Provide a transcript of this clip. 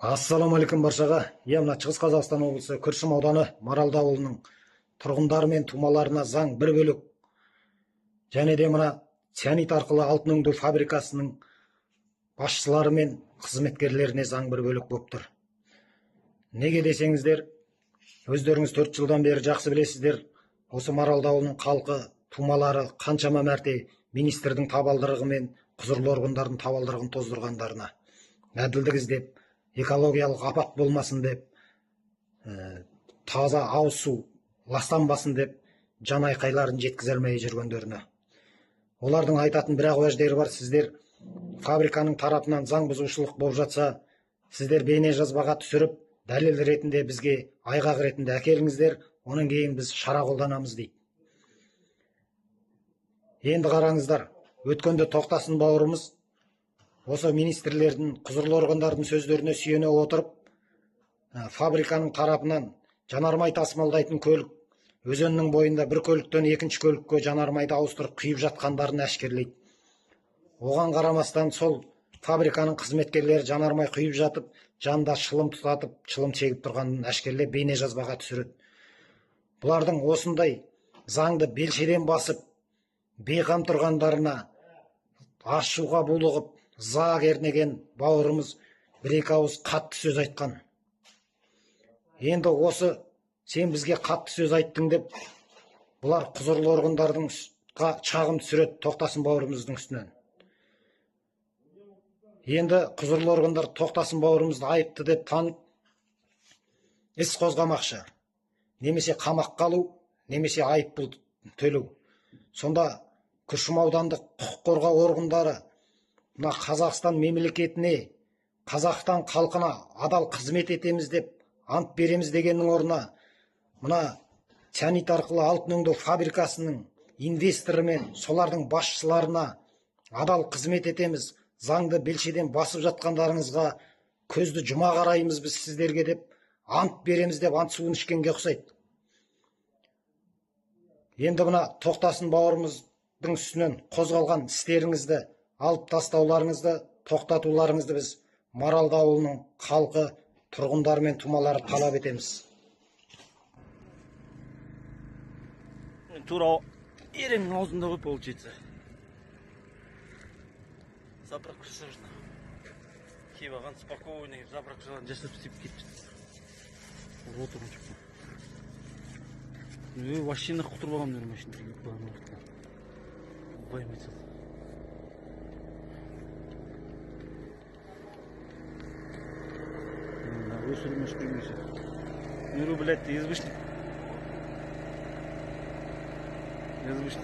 Ассалаумағалейкум баршаға. Мына Шығыс Қазақстан облысы Күршім ауданы Маралды ауылының тұрғындары мен тумаларына заң бір бөлік. Және де мына цианид арқылы алтын өңдеу фабрикасының басшылары мен қызметкерлеріне заң бір бөлік болып тұр. Неге десеңіздер, өздеріңіз 4 жылдан бері жақсы білесіздер, осы Маралды ауылының халқы, тумалары қаншама мәрте министрдің табалдырығы мен құзырлы органдардың табалдырығын тоздырғандарына, әділдік іздеп, экологиялық апат болмасын деп, таза ауыз су ластанбасын деп, жан айқайларын жеткізе алмай жүргендеріне. Олардың айтатын бір уәждері бар: сіздер фабриканың тарапынан заң бұзушылық болып жатса, сіздер бейне жазбаға түсіріп, дәлел ретінде бізге айғақ ретінде әкеліңіздер, оның кейін біз шара қолданамыз дейді. Енді қараңыздар, өткенде Тоқтасын бауырымыз осы министрлердің, құзырлы органдардың сөздеріне сүйене отырып, фабриканың тарапынан жанармай тасымалдайтын көлік өзеннің бойында бір көліктен екінші көлікке жанармайды ауыстырып құйып жатқандарын әшкерлейді. Оған қарамастан сол фабриканың қызметкерлері жанармай құйып жатып, жанында шылым тұтатып, шылым шегіп тұрғанын әшкерлеп бейне жазбаға түсіреді. Бұлардың осындай заңды белшеден басып, бейқам тұрғандарына ашуға булығып, заа кернеген бауырымыз бір-екі ауыз қатты сөз айтқан. Енді осы сен бізге қатты сөз айттың деп, бұлар құзырлы органдардың шағым түсіреді Тоқтасын бауырымыздың үстінен. Енді құзырлы органдар Тоқтасын бауырымызды айыпты деп танып, іс қозғамақшы. Немесе қамаққа алу, немесе айыппұл төлеу. Сонда Күршім аудандық құқық қорғау органдары мына Қазақстан мемлекетіне, Қазақстан халқына адал қызмет етеміз деп ант береміз дегеннің орнына, мына цианид арқылы алтын өңдеу фабрикасының инвесторы мен солардың басшыларына адал қызмет етеміз, заңды белшеден басып жатқандарыңызға көзді жұма қараймыз біз сіздерге деп ант береміз деп ант суын ішкенге ұқсайды. Енді мына Тоқтасын бауырымыздың үстінен қозғалған істеріңізді алып тастауларыңызды, тоқтатуларыңызды біз Маралды ауылының халқы, тұрғындары мен тумалары талап етеміз. Тура ереннің аузында ғой, получается. Запрак жасажына. Кебаған спокойный, запрак жасап істеп кетті. Отырым шықпа. Вообще нахуй тұрбаған мөр машина. Баймайсыз. Вышли мы шпримися. Миру, блядь, ты избышник. Избышник.